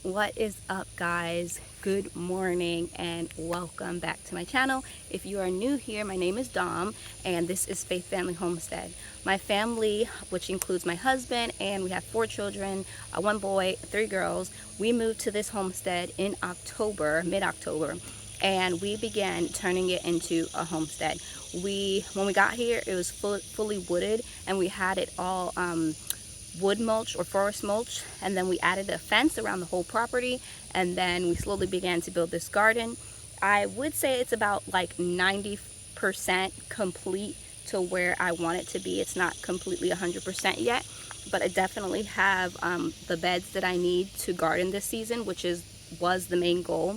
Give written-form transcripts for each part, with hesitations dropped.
What is up, guys? Good morning and welcome back to my channel. If you are new here, my name is Dom and this is Faith Family Homestead. My family, which includes my husband, and we have 4 children, 1 boy, 3 girls. We moved to this homestead in October, mid-October, and we began turning it into a homestead. When we got here, it was fully wooded, and we had it all wood mulch or forest mulch, and then we added a fence around the whole property, and then we slowly began to build this garden. I would say it's about like 90% complete to where I want it to be. It's not completely 100% yet, but I definitely have the beds that I need to garden this season, which was the main goal.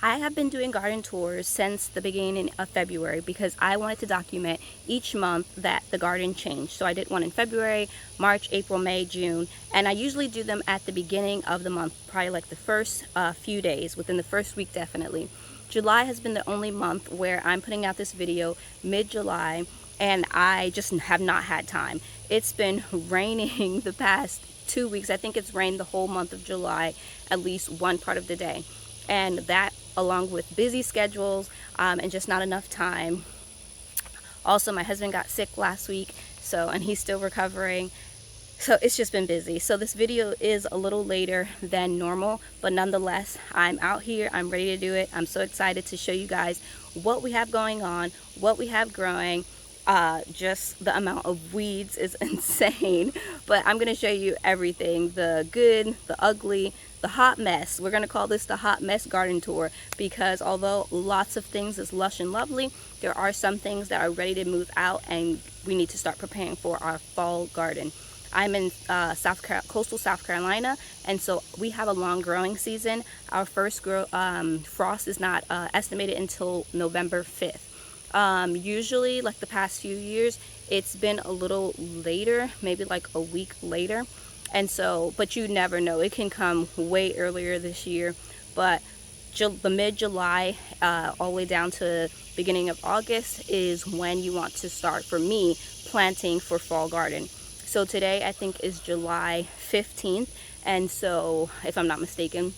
I have been doing garden tours since the beginning of February because I wanted to document each month that the garden changed. So I did one in February, March, April, May, June, and I usually do them at the beginning of the month, probably like the first few days, within the first week definitely. July has been the only month where I'm putting out this video mid-July, and I just have not had time. It's been raining the past 2 weeks. I think it's rained the whole month of July, at least one part of the day. And that, along with busy schedules and just not enough time. Also, my husband got sick last week, and he's still recovering. So it's just been busy. So this video is a little later than normal, but nonetheless, I'm out here. I'm ready to do it. I'm so excited to show you guys what we have going on, what we have growing. Just the amount of weeds is insane, but I'm going to show you everything, the good, the ugly, the hot mess. We're going to call this the hot mess garden tour because although lots of things is lush and lovely, there are some things that are ready to move out and we need to start preparing for our fall garden. I'm in coastal South Carolina, and so we have a long growing season. Our first frost is not estimated until November 5th. Usually, like the past few years, it's been a little later, maybe like a week later. And so, but you never know, it can come way earlier this year. But the mid-July all the way down to beginning of August is when you want to start, for me, planting for fall garden. So today I think is July 15th, and so if I'm not mistaken.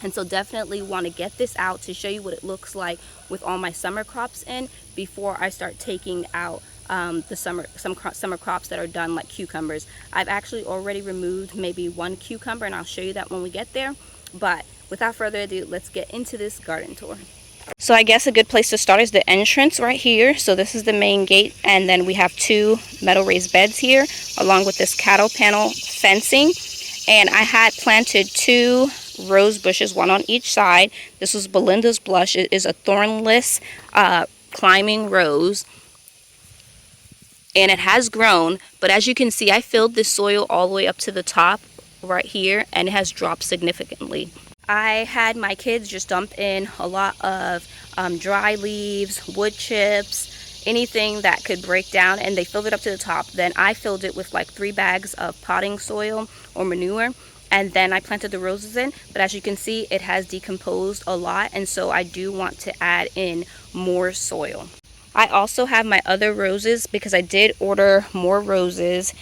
And so definitely want to get this out to show you what it looks like with all my summer crops in before I start taking out the summer crops that are done, like cucumbers. I've actually already removed maybe 1 cucumber, and I'll show you that when we get there. But without further ado, let's get into this garden tour. So I guess a good place to start is the entrance right here. So this is the main gate, and then we have 2 metal raised beds here along with this cattle panel fencing. And I had planted 2 rose bushes, 1 on each side. This was Belinda's Blush. It is a thornless climbing rose, and it has grown, but as you can see, I filled this soil all the way up to the top right here, and it has dropped significantly. I had my kids just dump in a lot of dry leaves, wood chips, anything that could break down, and they filled it up to the top. Then I filled it with like 3 bags of potting soil or manure, and then I planted the roses in. But as you can see, it has decomposed a lot, and so I do want to add in more soil. I also have my other roses because I did order more roses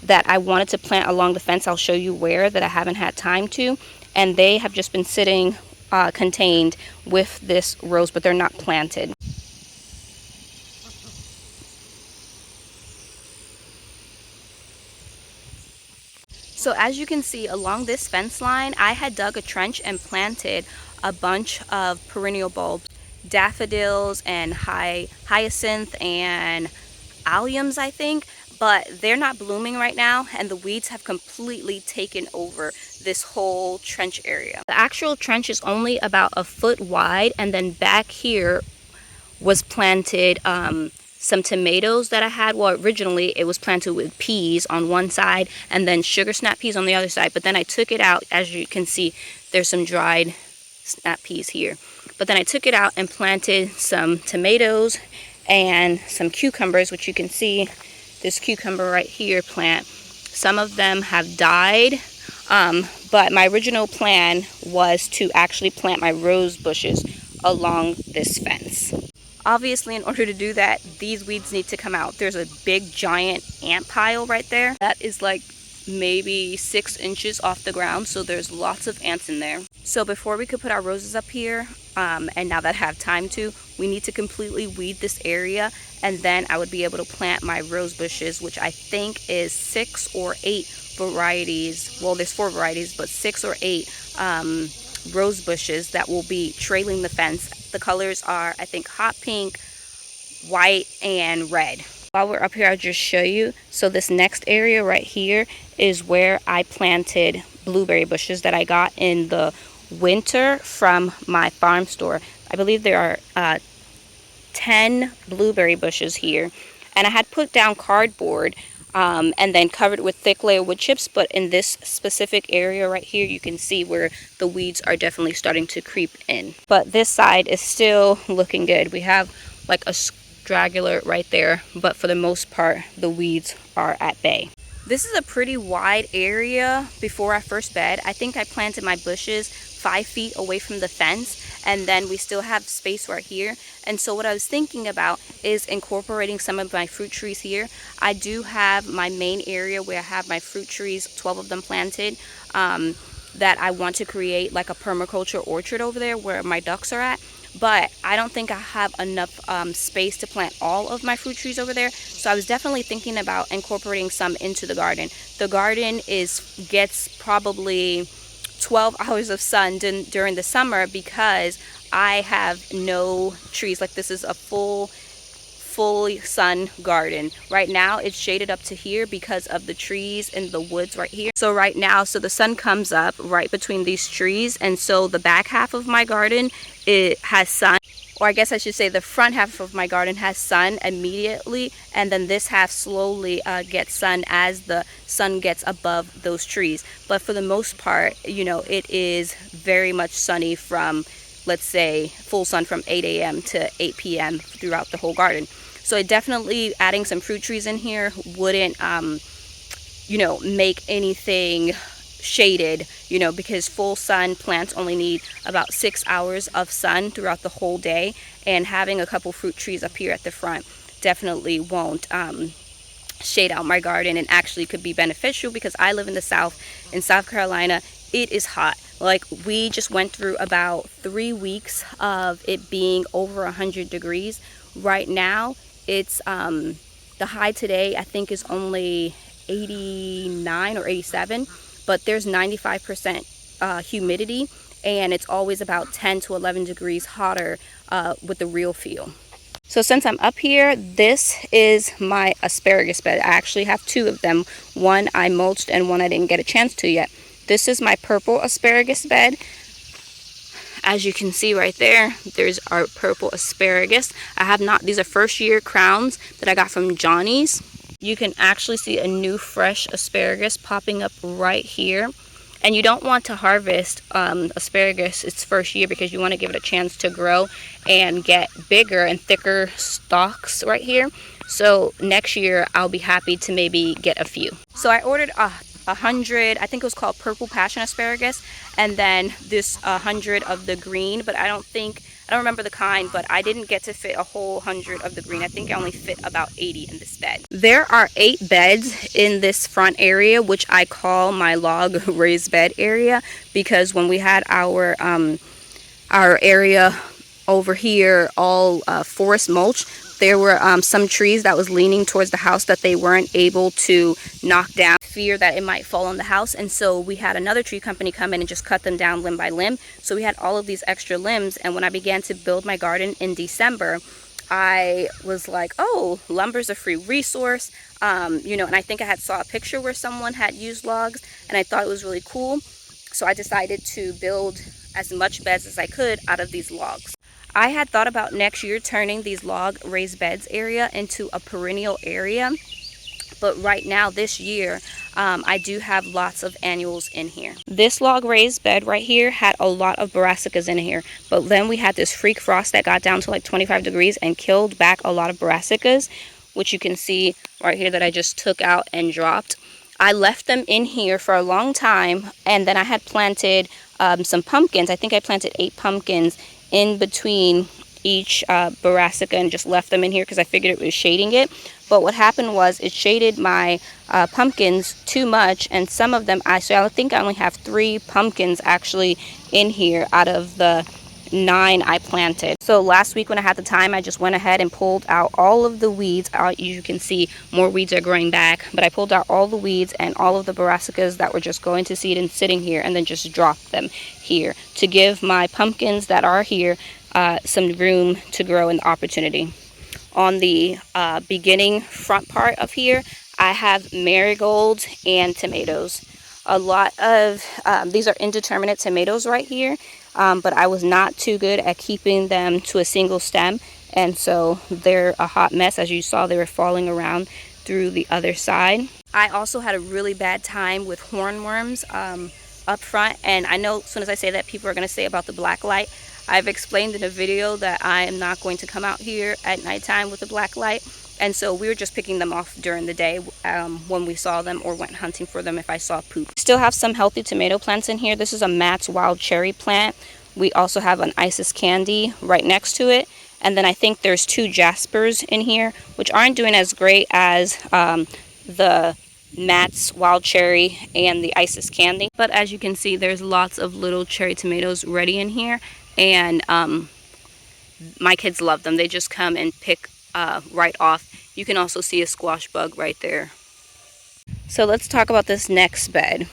that I wanted to plant along the fence. I'll show you where, that I haven't had time to, and they have just been sitting contained with this rose, but they're not planted. So as you can see along this fence line, I had dug a trench and planted a bunch of perennial bulbs, daffodils and hyacinth and alliums, I think, but they're not blooming right now, and the weeds have completely taken over this whole trench area. The actual trench is only about a foot wide, and then back here was planted some tomatoes that I had. Well, originally it was planted with peas on one side and then sugar snap peas on the other side, but then I took it out. As you can see, there's some dried snap peas here, but then I took it out and planted some tomatoes and some cucumbers, which you can see this cucumber right here plant. Some of them have died, but my original plan was to actually plant my rose bushes along this fence. Obviously, in order to do that, these weeds need to come out. There's a big giant ant pile right there that is like maybe 6 inches off the ground, so there's lots of ants in there. So before we could put our roses up here, and now that I have time to, we need to completely weed this area, and then I would be able to plant my rose bushes, which I think is 6 or 8 varieties. Well, there's 4 varieties, but 6 or 8 rose bushes that will be trailing the fence. The colors are, I think, hot pink, white, and red. While we're up here, I'll just show you. So this next area right here is where I planted blueberry bushes that I got in the winter from my farm store. I believe there are 10 blueberry bushes here, and I had put down cardboard and then covered with thick layer wood chips, but in this specific area right here, you can see where the weeds are definitely starting to creep in. But this side is still looking good. We have like a straggler right there, but for the most part, the weeds are at bay. This is a pretty wide area before I first bed. I think I planted my bushes 5 feet away from the fence, and then we still have space right here. And so what I was thinking about is incorporating some of my fruit trees here. I do have my main area where I have my fruit trees, 12 of them planted, that I want to create like a permaculture orchard over there where my ducks are at. But I don't think I have enough space to plant all of my fruit trees over there. So I was definitely thinking about incorporating some into the garden. The garden gets probably 12 hours of sun during the summer because I have no trees. Like, this is a full sun garden. Right now it's shaded up to here because of the trees and the woods right here. So right now, so the sun comes up right between these trees, and so the back half of my garden, it has sun, or I guess I should say the front half of my garden has sun immediately, and then this half slowly gets sun as the sun gets above those trees. But for the most part, you know, it is very much sunny from, let's say, full sun from 8 a.m. to 8 p.m. throughout the whole garden. So definitely adding some fruit trees in here wouldn't, you know, make anything shaded, you know, because full sun plants only need about 6 hours of sun throughout the whole day, and having a couple fruit trees up here at the front definitely won't shade out my garden, and actually could be beneficial because I live in the South. In South Carolina, it is hot. Like, we just went through about 3 weeks of it being over 100 degrees. Right now, it's the high today I think is only 89 or 87, but there's 95% humidity, and it's always about 10 to 11 degrees hotter with the real feel. So since I'm up here, this is my asparagus bed. I actually have 2 of them. One I mulched and one I didn't get a chance to yet. This is my purple asparagus bed. As you can see right there, there's our purple asparagus. I have not, these are first year crowns that I got from Johnny's. You can actually see a new fresh asparagus popping up right here. And you don't want to harvest asparagus its first year because you want to give it a chance to grow and get bigger and thicker stalks right here. So next year I'll be happy to maybe get a few. So I ordered 100, I think it was called purple passion asparagus, and then this 100 of the green, but I don't remember the kind, but I didn't get to fit a whole 100 of the green. I think I only fit about 80 in this bed. There are 8 beds in this front area, which I call my log raised bed area, because when we had our area over here all forest mulch, there were some trees that was leaning towards the house that they weren't able to knock down, fear that it might fall on the house. And so we had another tree company come in and just cut them down limb by limb. So we had all of these extra limbs, and when I began to build my garden in December, I was like, oh, lumber's a free resource, you know, and I think I had saw a picture where someone had used logs, and I thought it was really cool. So I decided to build as much beds as I could out of these logs. I had thought about next year turning these log raised beds area into a perennial area, but right now this year I do have lots of annuals in here. This log raised bed right here had a lot of Brassicas in here, but then we had this freak frost that got down to like 25 degrees and killed back a lot of Brassicas, which you can see right here that I just took out and dropped. I left them in here for a long time, and then I had planted some pumpkins. I think I planted 8 pumpkins in between each Brassica and just left them in here because I figured it was shading it. But what happened was it shaded my pumpkins too much, and some of them, so I think I only have 3 pumpkins actually in here out of the 9 I planted. So last week when I had the time, I just went ahead and pulled out all of the weeds. You can see more weeds are growing back, but I pulled out all the weeds and all of the Brassicas that were just going to seed and sitting here, and then just dropped them here to give my pumpkins that are here some room to grow and opportunity. On the beginning front part of here, I have marigolds and tomatoes. A lot of these are indeterminate tomatoes right here, but I was not too good at keeping them to a single stem, and so they're a hot mess. As you saw, they were falling around through the other side. I also had a really bad time with hornworms up front, and I know as soon as I say that, people are going to say about the black light. I've explained in a video that I am not going to come out here at nighttime with a black light, and so we were just picking them off during the day when we saw them, or went hunting for them if I saw poop. Still have some healthy tomato plants in here. This is a Matt's wild cherry plant. We also have an Isis candy right next to it, and then I think there's 2 Jaspers in here, which aren't doing as great as the Matt's wild cherry and the Isis candy. But as you can see, there's lots of little cherry tomatoes ready in here, and my kids love them. They just come and pick right off. You can also see a squash bug right there. So let's talk about this next bed.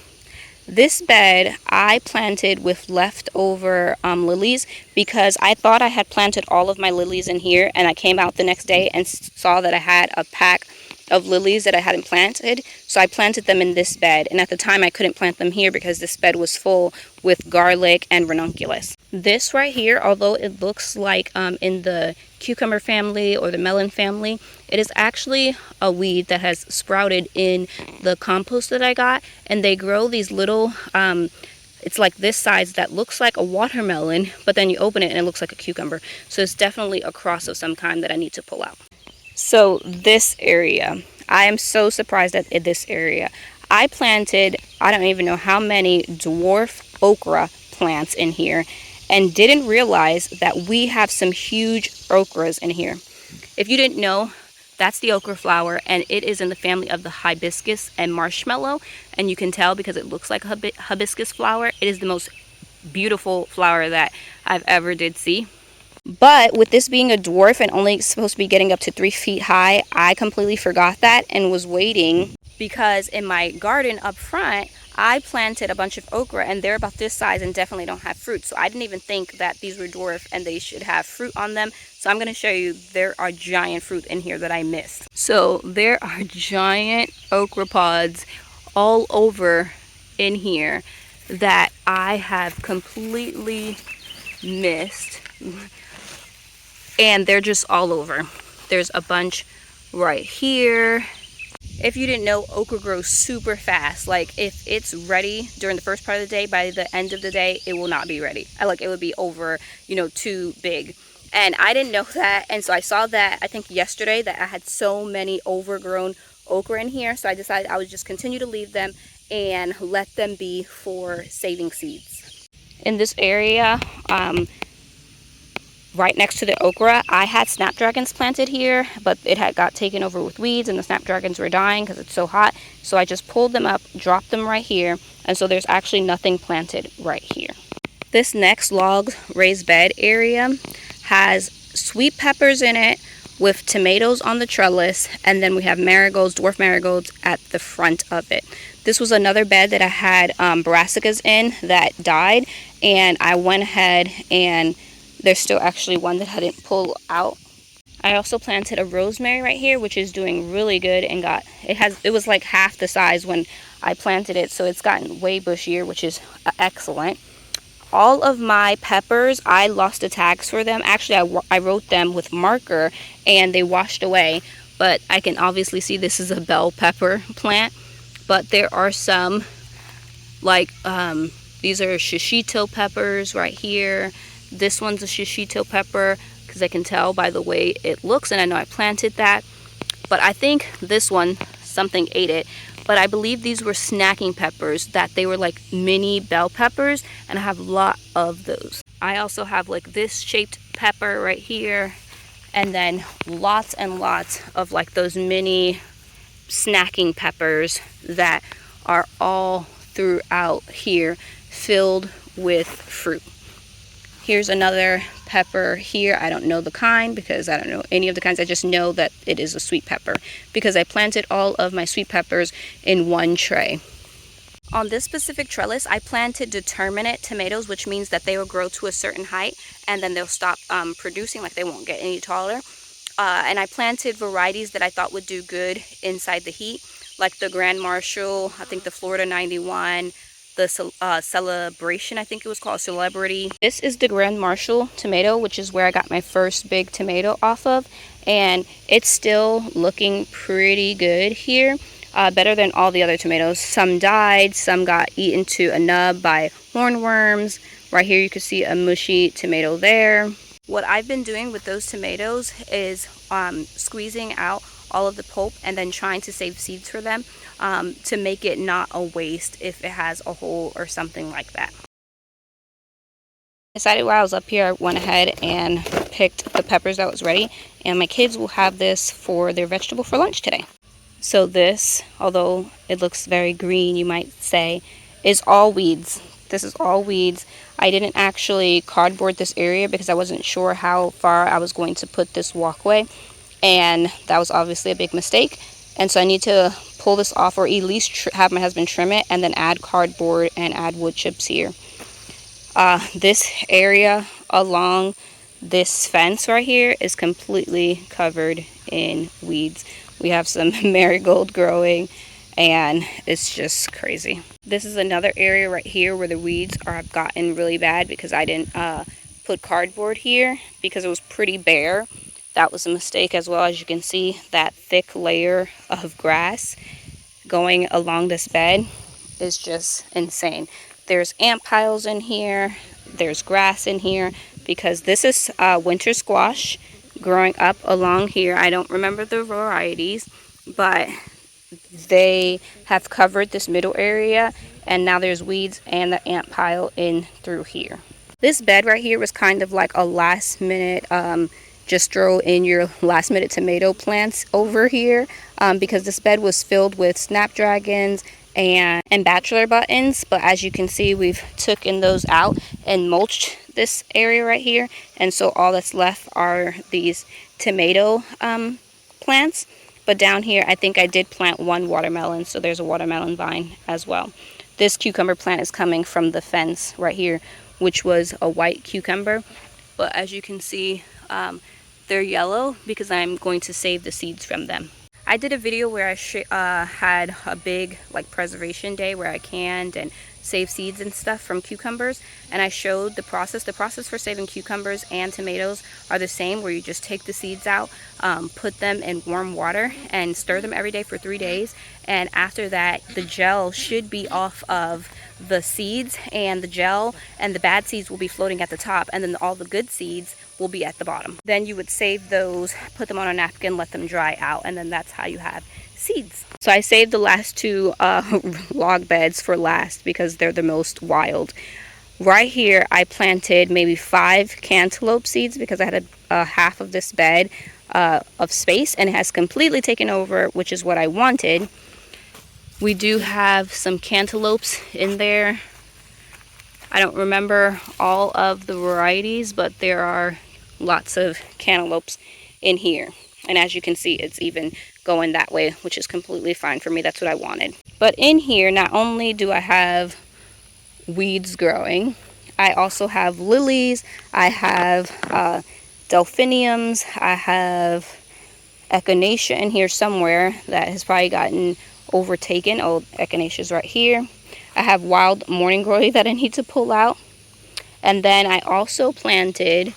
This bed I planted with leftover lilies, because I thought I had planted all of my lilies in here, and I came out the next day and saw that I had a pack of lilies that I hadn't planted, so I planted them in this bed. And at the time I couldn't plant them here because this bed was full with garlic and ranunculus. This right here, although it looks like in the cucumber family or the melon family, it is actually a weed that has sprouted in the compost that I got, and they grow these little it's like this size that looks like a watermelon, but then you open it and it looks like a cucumber. So it's definitely a cross of some kind that I need to pull out. So this area, I am so surprised at this area. I planted, I don't even know how many dwarf okra plants in here, and didn't realize that we have some huge okras in here. If you didn't know, that's the okra flower, and it is in the family of the hibiscus and marshmallow, and you can tell because it looks like a hibiscus flower. It is the most beautiful flower that I've ever did see. But with this being a dwarf and only supposed to be getting up to 3 feet high, I completely forgot that and was waiting, because in my garden up front, I planted a bunch of okra, and they're about this size and definitely don't have fruit. So I didn't even think that these were dwarf and they should have fruit on them. So I'm going to show you, there are giant fruit in here that I missed. So there are giant okra pods all over in here that I have completely missed. And they're just all over. There's a bunch right here. If you didn't know, okra grows super fast. Like, if it's ready during the first part of the day, by the end of the day, it will not be ready. Like, it would be over, too big. And I didn't know that. And so I saw that, I think yesterday, that I had so many overgrown okra in here. So I decided I would just continue to leave them and let them be for saving seeds. In this area, right next to the okra, I had snapdragons planted here, but it had got taken over with weeds, and the snapdragons were dying because it's so hot. So I just pulled them up, dropped them right here, and so there's actually nothing planted right here. This next log raised bed area has sweet peppers in it with tomatoes on the trellis, and then we have marigolds, dwarf marigolds at the front of it. This was another bed that I had Brassicas in that died, and I went ahead and there's still actually one that I didn't pull out. I also planted a rosemary right here, which is doing really good, and it was like half the size when I planted it, so it's gotten way bushier, which is excellent. All of my peppers, I lost the tags for them. Actually, I wrote them with marker and they washed away, but I can obviously see this is a bell pepper plant. But there are some, like these are shishito peppers right here. This one's a shishito pepper, because I can tell by the way it looks, and I know I planted that. But I think this one, something ate it. But I believe these were snacking peppers, that they were like mini bell peppers, and I have a lot of those. I also have like this shaped pepper right here, and then lots and lots of like those mini snacking peppers that are all throughout here, filled with fruit. Here's another pepper here. I don't know the kind because I don't know any of the kinds. I just know that it is a sweet pepper because I planted all of my sweet peppers in one tray. On this specific trellis, I planted determinate tomatoes, which means that they will grow to a certain height and then they'll stop producing, like they won't get any taller. And I planted varieties that I thought would do good inside the heat, like the Grand Marshal, I think the Florida 91, the Celebration, I think it was called, Celebrity. This is the Grand Marshal tomato, which is where I got my first big tomato off of, and it's still looking pretty good here. Better than all the other tomatoes. Some died, some got eaten to a nub by hornworms. Right here you can see a mushy tomato there. What I've been doing with those tomatoes is squeezing out all of the pulp and then trying to save seeds for them to make it not a waste if it has a hole or something like that. I decided while I was up here, I went ahead and picked the peppers that was ready, and my kids will have this for their vegetable for lunch today. So this, although it looks very green, you might say, is all weeds. This is all weeds. I didn't actually cardboard this area because I wasn't sure how far I was going to put this walkway, and that was obviously a big mistake. And so I need to pull this off, or at least have my husband trim it and then add cardboard and add wood chips here. This area along this fence right here is completely covered in weeds. We have some marigold growing, and it's just crazy. This is another area right here where the weeds have gotten really bad because I didn't put cardboard here because it was pretty bare. That was a mistake as well. As you can see, that thick layer of grass going along this bed is just insane. There's ant piles in here. There's grass in here because this is winter squash growing up along here. I don't remember the varieties, but they have covered this middle area, and now there's weeds and the ant pile in through here. This bed right here was kind of like a last minute just throw in your last minute tomato plants over here because this bed was filled with snapdragons and bachelor buttons, but as you can see, we've taken those out and mulched this area right here, and so all that's left are these tomato plants. But down here I think I did plant one watermelon, so there's a watermelon vine as well. This cucumber plant is coming from the fence right here, which was a white cucumber, but as you can see they're yellow because I'm going to save the seeds from them. I did a video where I had a big like preservation day where I canned and saved seeds and stuff from cucumbers, and I showed the process. The process for saving cucumbers and tomatoes are the same, where you just take the seeds out, put them in warm water and stir them every day for 3 days, and after that the gel should be off of the seeds, and the gel and the bad seeds will be floating at the top, and then all the good seeds will be at the bottom. Then you would save those, put them on a napkin, let them dry out, and then that's how you have seeds. So I saved the last two log beds for last because they're the most wild. Right here I planted maybe 5 cantaloupe seeds because I had a half of this bed of space, and it has completely taken over, which is what I wanted. We do have some cantaloupes in there. I don't remember all of the varieties, but there are lots of cantaloupes in here. And as you can see, it's even going that way, which is completely fine for me. That's what I wanted. But in here, not only do I have weeds growing, I also have lilies, I have delphiniums, I have echinacea in here somewhere that has probably gotten overtaken. Oh, echinacea's right here. I have wild morning glory that I need to pull out. And then I also planted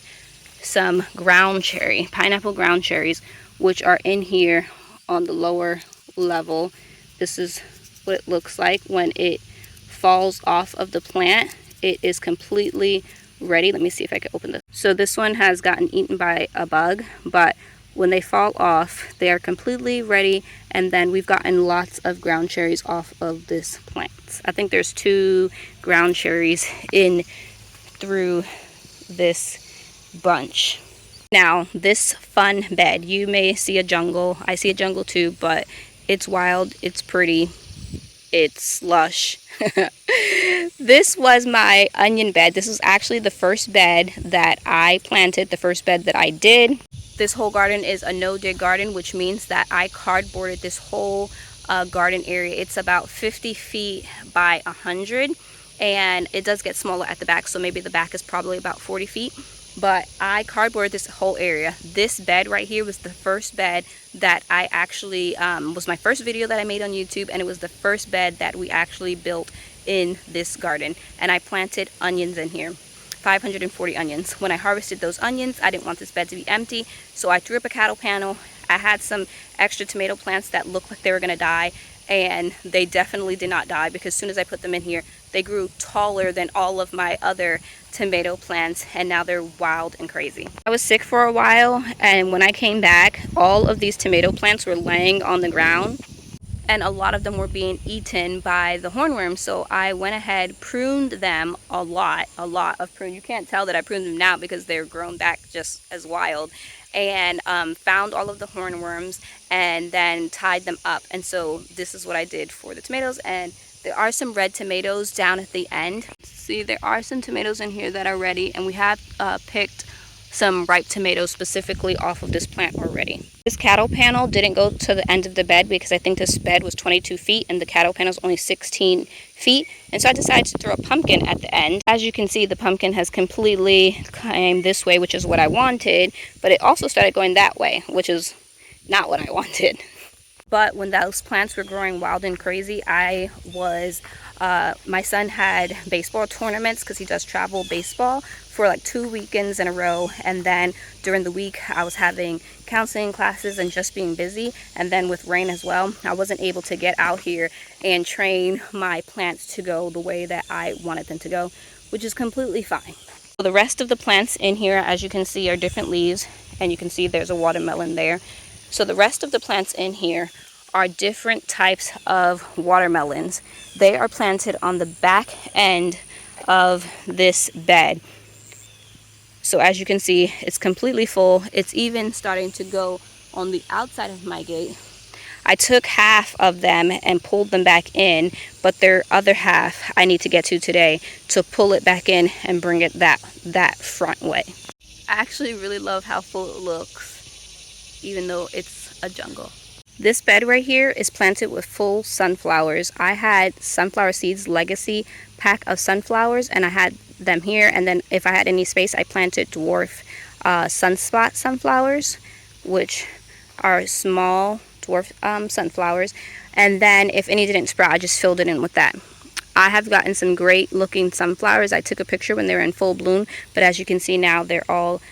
some ground cherry, pineapple ground cherries, which are in here on the lower level. This is what it looks like when it falls off of the plant. It is completely ready. Let me see if I can open this. So this one has gotten eaten by a bug, but when they fall off, they are completely ready. And then we've gotten lots of ground cherries off of this plant. I think there's 2 ground cherries in through this bunch. Now, this fun bed, you may see a jungle. I see a jungle too, but it's wild, it's pretty, it's lush. This was my onion bed. This was actually the first bed that I planted, the first bed that I did. This whole garden is a no-dig garden, which means that I cardboarded this whole garden area. It's about 50 feet by 100, and it does get smaller at the back, so maybe the back is probably about 40 feet. But I cardboarded this whole area. This bed right here was the first bed that I actually, was my first video that I made on YouTube, and it was the first bed that we actually built in this garden. And I planted onions in here, 540 onions. When I harvested those onions, I didn't want this bed to be empty, so I threw up a cattle panel. I had some extra tomato plants that looked like they were gonna die, and they definitely did not die, because as soon as I put them in here, they grew taller than all of my other tomato plants, and now they're wild and crazy. I was sick for a while, and when I came back, all of these tomato plants were laying on the ground, and a lot of them were being eaten by the hornworms. So I went ahead, pruned them a lot of prune. You can't tell that I pruned them now because they're grown back just as wild, and found all of the hornworms and then tied them up. And so this is what I did for the tomatoes. And there are some red tomatoes down at the end. See, there are some tomatoes in here that are ready, and we have picked some ripe tomatoes specifically off of this plant already. This cattle panel didn't go to the end of the bed because I think this bed was 22 feet and the cattle panel is only 16 feet. And so I decided to throw a pumpkin at the end. As you can see, the pumpkin has completely come this way, which is what I wanted, but it also started going that way, which is not what I wanted. But when those plants were growing wild and crazy, I was, my son had baseball tournaments because he does travel baseball for like 2 weekends in a row. And then during the week, I was having counseling classes and just being busy. And then with rain as well, I wasn't able to get out here and train my plants to go the way that I wanted them to go, which is completely fine. So the rest of the plants in here, as you can see, are different leaves. And you can see there's a watermelon there. So the rest of the plants in here are different types of watermelons. They are planted on the back end of this bed. So as you can see, it's completely full. It's even starting to go on the outside of my gate. I took half of them and pulled them back in, but their other half I need to get to today to pull it back in and bring it that front way. I actually really love how full it looks, even though it's a jungle. This bed right here is planted with full sunflowers. I had Sunflower Seeds Legacy pack of sunflowers, and I had them here. And then if I had any space, I planted dwarf sunspot sunflowers, which are small dwarf sunflowers. And then if any didn't sprout, I just filled it in with that. I have gotten some great looking sunflowers. I took a picture when they were in full bloom, but as you can see now, they're all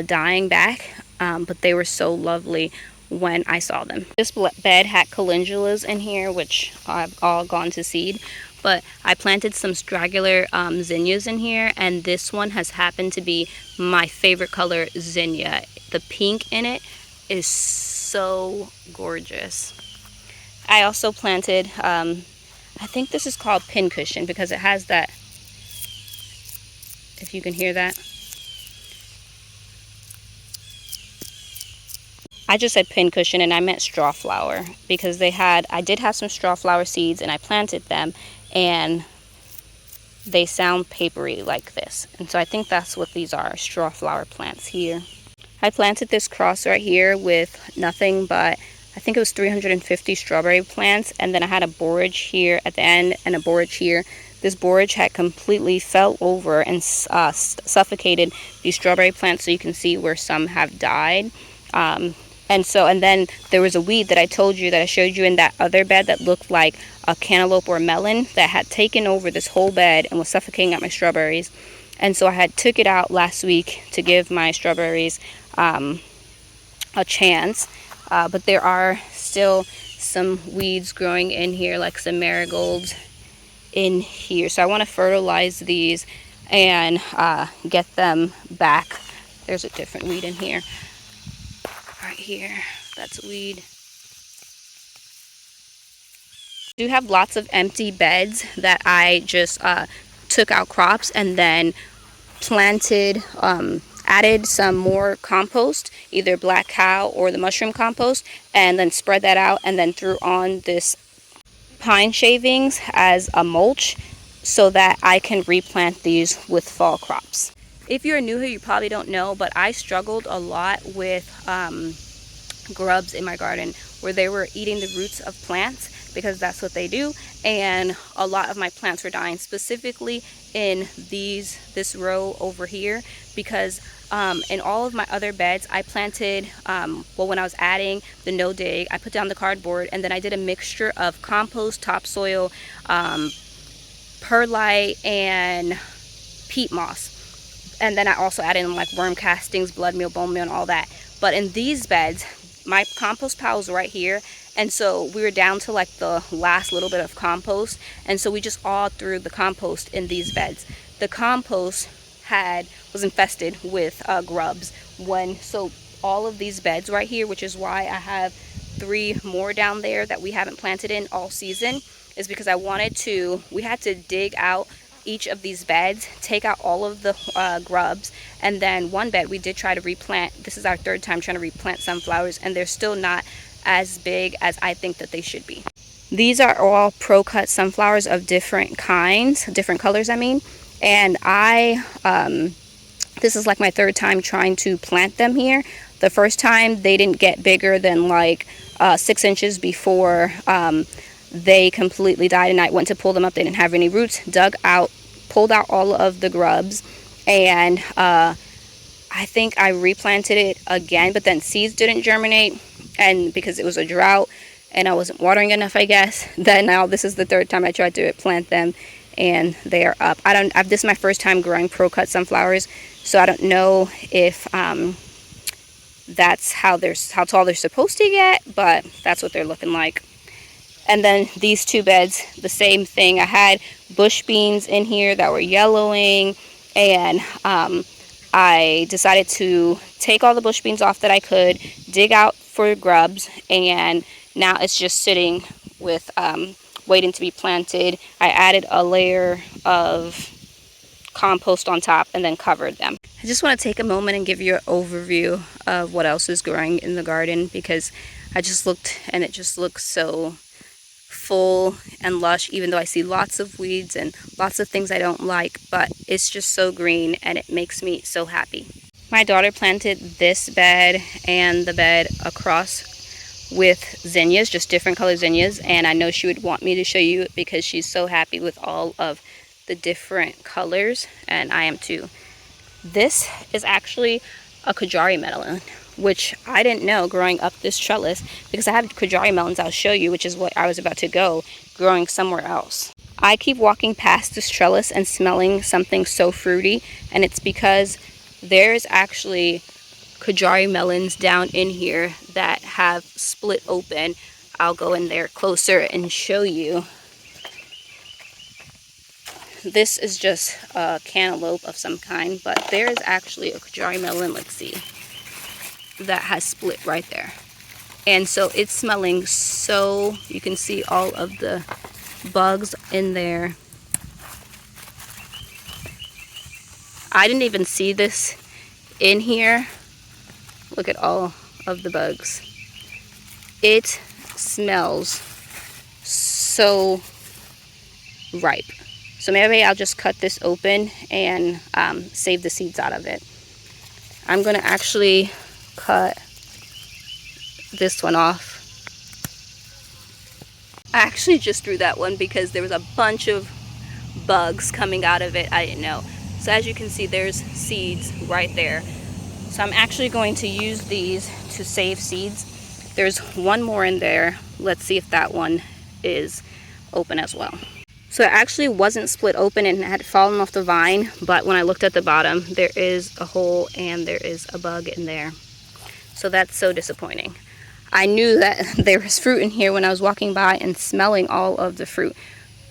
dying back. But they were so lovely when I saw them. This bed had calendulas in here, which have all gone to seed, but I planted some straggler zinnias in here, and this one has happened to be my favorite color zinnia. The pink in it is so gorgeous. I also planted, I think this is called pincushion because it has that, if you can hear that. I just said pincushion and I meant straw flower because I did have some straw flower seeds and I planted them and they sound papery like this. And so I think that's what these are, straw flower plants here. I planted this cross right here with nothing but, I think it was 350 strawberry plants, and then I had a borage here at the end and a borage here. This borage had completely fell over and suffocated these strawberry plants, so you can see where some have died. And then there was a weed that I told you that I showed you in that other bed that looked like a cantaloupe or melon that had taken over this whole bed and was suffocating at my strawberries. And so I had took it out last week to give my strawberries a chance. But there are still some weeds growing in here, like some marigolds in here. So I want to fertilize these and get them back. There's a different weed in here. Right here, that's weed. I do have lots of empty beds that I just took out crops and then planted, added some more compost, either black cow or the mushroom compost, and then spread that out and then threw on this pine shavings as a mulch so that I can replant these with fall crops. If you're new here, you probably don't know, but I struggled a lot with grubs in my garden where they were eating the roots of plants, because that's what they do, and a lot of my plants were dying, specifically in this row over here, because in all of my other beds I planted, well, when I was adding the no dig, I put down the cardboard and then I did a mixture of compost, topsoil, perlite, and peat moss, and then I also added in like worm castings, blood meal, bone meal, and all that. But in these beds, my compost pile was right here, and so we were down to like the last little bit of compost, and so we just all threw the compost in these beds. The compost was infested with grubs, so all of these beds right here, which is why I have 3 more down there that we haven't planted in all season, is because we had to dig out each of these beds, take out all of the grubs, and then one bed we did try to replant. This is our 3rd time trying to replant sunflowers, and they're still not as big as I think that they should be. These are all pro-cut sunflowers of different kinds, different colors I mean, and this is like my 3rd time trying to plant them here. The first time they didn't get bigger than like 6 inches before they completely died, and I went to pull them up. They didn't have any roots. Pulled out all of the grubs, and I think I replanted it again, but then seeds didn't germinate, and because it was a drought and I wasn't watering enough, I guess. Then now this is the 3rd time I tried to plant them, and they are up. This is my first time growing pro-cut sunflowers, so I don't know if that's how tall they're supposed to get, but that's what they're looking like. And then these 2 beds, the same thing. I had bush beans in here that were yellowing, and I decided to take all the bush beans off that I could, dig out for grubs, and now it's just sitting with waiting to be planted. I added a layer of compost on top and then covered them. I just want to take a moment and give you an overview of what else is growing in the garden, because I just looked and it just looks so full and lush, even though I see lots of weeds and lots of things I don't like, but it's just so green and it makes me so happy. My daughter planted this bed and the bed across with zinnias, just different color zinnias, and I know she would want me to show you it because she's so happy with all of the different colors, and I am too. This is actually a Cottageville melon, which I didn't know growing up this trellis, because I have Cottageville melons I'll show you, which is what I was about to go growing somewhere else. I keep walking past this trellis and smelling something so fruity, and it's because there's actually Cottageville melons down in here that have split open. I'll go in there closer and show you. This is just a cantaloupe of some kind, but there is actually a Cottageville melon, let's see, that has split right there. And so it's smelling so, you can see all of the bugs in there. I didn't even see this in here. Look at all of the bugs. It smells so ripe. So maybe I'll just cut this open and save the seeds out of it. I'm going to actually cut this one off. I actually just threw that one because there was a bunch of bugs coming out of it. I didn't know. So as you can see, there's seeds right there. So I'm actually going to use these to save seeds. There's one more in there. Let's see if that one is open as well. So it actually wasn't split open and had fallen off the vine, but when I looked at the bottom, there is a hole and there is a bug in there. So that's so disappointing. I knew that there was fruit in here when I was walking by and smelling all of the fruit,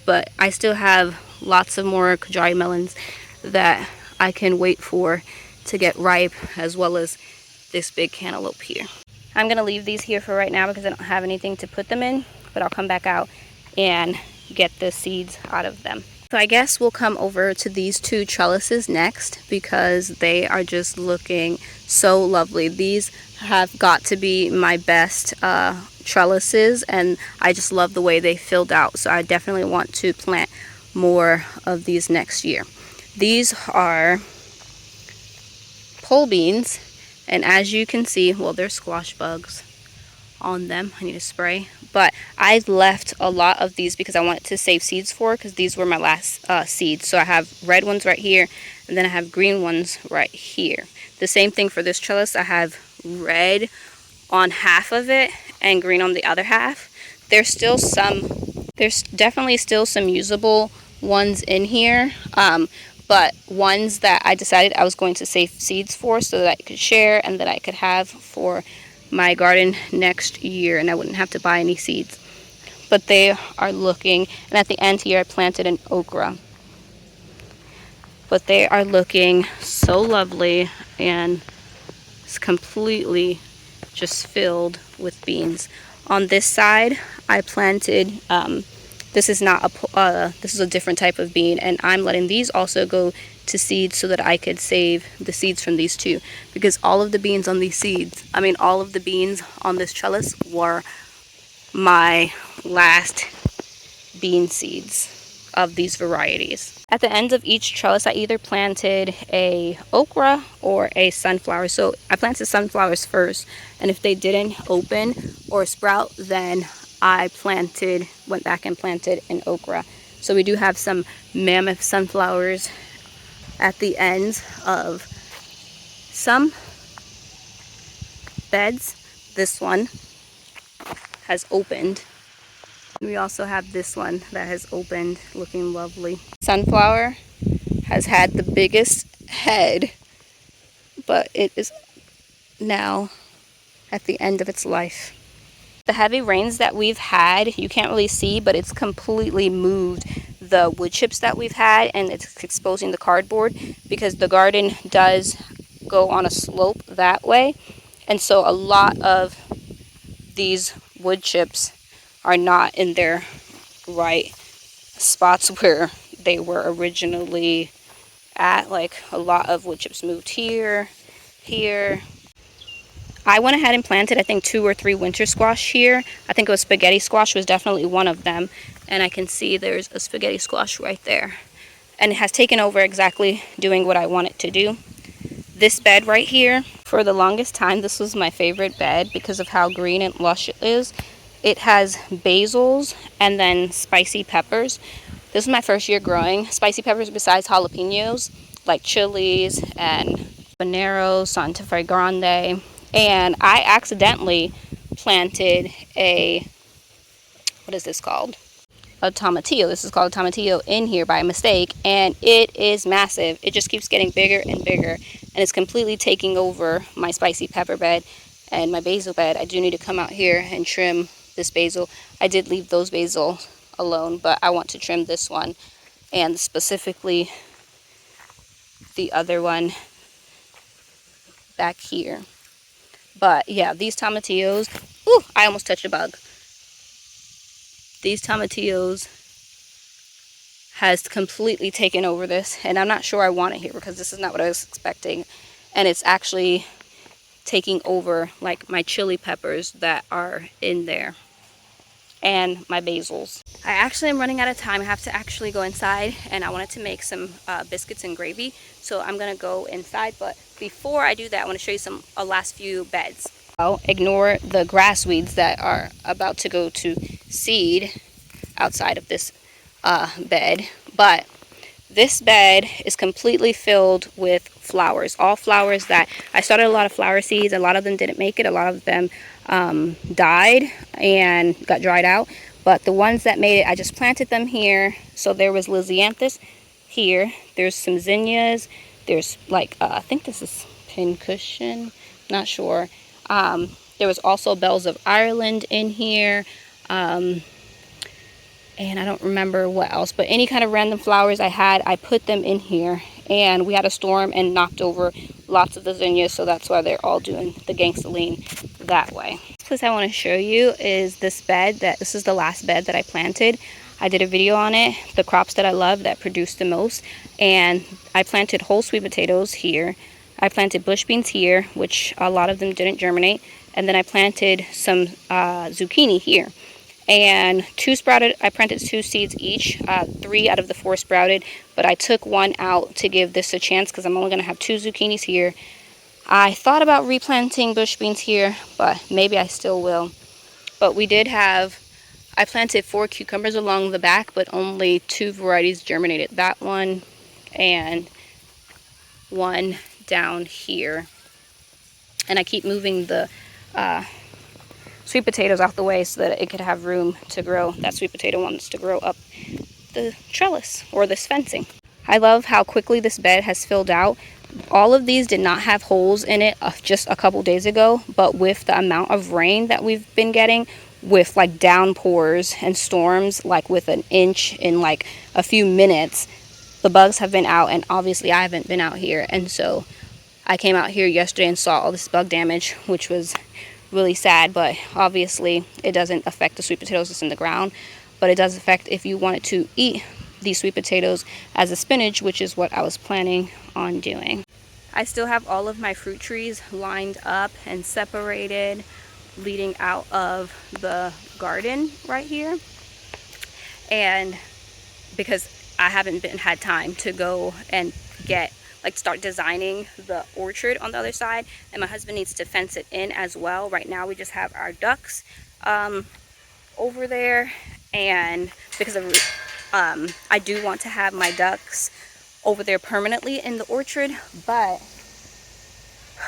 but I still have lots of more Cottageville melons that I can wait for to get ripe, as well as this big cantaloupe here. I'm going to leave these here for right now because I don't have anything to put them in, but I'll come back out and get the seeds out of them. So I guess we'll come over to these two trellises next because they are just looking so lovely. These have got to be my best trellises, and I just love the way they filled out. So I definitely want to plant more of these next year. These are pole beans, and as you can see, well, there's squash bugs on them. I need to spray, but I left a lot of these because I wanted to save seeds for, because these were my last seeds. So I have red ones right here, and then I have green ones right here. The same thing for this trellis. I have red on half of it and green on the other half. There's definitely still some usable ones in here, but ones that I decided I was going to save seeds for so that I could share and that I could have for my garden next year, and I wouldn't have to buy any seeds. But they are looking, and at the end here I planted an okra, but they are looking so lovely, and it's completely just filled with beans. On this side I planted this is a different type of bean, and I'm letting these also go to seeds so that I could save the seeds from these too, because all of the beans on these seeds, all of the beans on this trellis were my last bean seeds of these varieties. At the ends of each trellis I either planted a okra or a sunflower. So I planted sunflowers first, and if they didn't open or sprout, then I went back and planted an okra. So we do have some Mammoth sunflowers at the ends of some beds. This one has opened. We also have this one that has opened, looking lovely. Sunflower has had the biggest head, but it is now at the end of its life. The heavy rains that we've had, you can't really see, but it's completely moved the wood chips that we've had, and it's exposing the cardboard because the garden does go on a slope that way, and so a lot of these wood chips are not in their right spots where they were originally at. Like, a lot of wood chips moved here. I went ahead and planted, I think, 2 or 3 winter squash here. I think it was spaghetti squash was definitely one of them. And I can see there's a spaghetti squash right there. And it has taken over exactly doing what I want it to do. This bed right here, for the longest time, this was my favorite bed because of how green and lush it is. It has basils and then spicy peppers. This is my first year growing spicy peppers besides jalapenos, like chilies and habanero, Santa Fe Grande. And I accidentally planted what is this called? A tomatillo. This is called a tomatillo in here by mistake, and it is massive. It just keeps getting bigger and bigger, and it's completely taking over my spicy pepper bed and my basil bed. I do need to come out here and trim this basil. I did leave those basil alone, but I want to trim this one, and specifically the other one back here. But yeah, these tomatillos, ooh, I almost touched a bug. These tomatillos has completely taken over this, and I'm not sure I want it here because this is not what I was expecting. And it's actually taking over like my chili peppers that are in there and my basils. I actually am running out of time. I have to actually go inside, and I wanted to make some biscuits and gravy, so I'm gonna go inside. But before I do that, I want to show you some last few beds. I'll ignore the grass weeds that are about to go to seed outside of this bed, but this bed is completely filled with flowers. All flowers that I started a lot of flower seeds. A lot of them didn't make it. A lot of them died and got dried out, but the ones that made it, I just planted them here. So there was Lysianthus here, there's some zinnias, there's like I think this is pincushion, not sure. There was also bells of Ireland in here, and I don't remember what else, but any kind of random flowers I had, I put them in here. And we had a storm and knocked over lots of the zinnias, so that's why they're all doing the gangstaline that way. This place I want to show you is this bed. This is the last bed that I planted. I did a video on it, the crops that I love that produce the most, and I planted whole sweet potatoes here. I planted bush beans here, which a lot of them didn't germinate, and then I planted some zucchini here. And two sprouted. I planted 2 seeds each. 3 out of the 4 sprouted, but I took one out to give this a chance because I'm only going to have 2 zucchinis here. I thought about replanting bush beans here, but maybe I still will. But we did have, I planted 4 cucumbers along the back, but only 2 varieties germinated. That one and one down here. And I keep moving the sweet potatoes out the way so that it could have room to grow. That sweet potato wants to grow up the trellis or this fencing. I love how quickly this bed has filled out. All of these did not have holes in it just a couple days ago, but with the amount of rain that we've been getting, with like downpours and storms, like with an inch in like a few minutes, the bugs have been out, and obviously I haven't been out here. And so I came out here yesterday and saw all this bug damage, which was really sad, but obviously it doesn't affect the sweet potatoes that's in the ground, but it does affect if you wanted to eat these sweet potatoes as a spinach, which is what I was planning on doing. I still have all of my fruit trees lined up and separated, leading out of the garden right here. And because I haven't had time to go and start designing the orchard on the other side, and my husband needs to fence it in as well. Right now we just have our ducks over there, and because of I do want to have my ducks over there permanently in the orchard, but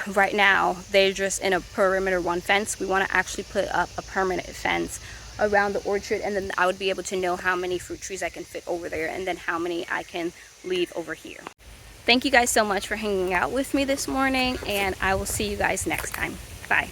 right now they're just in a perimeter 1 fence. We want to actually put up a permanent fence around the orchard, and then I would be able to know how many fruit trees I can fit over there and then how many I can leave over here. Thank you guys so much for hanging out with me this morning, and I will see you guys next time. Bye.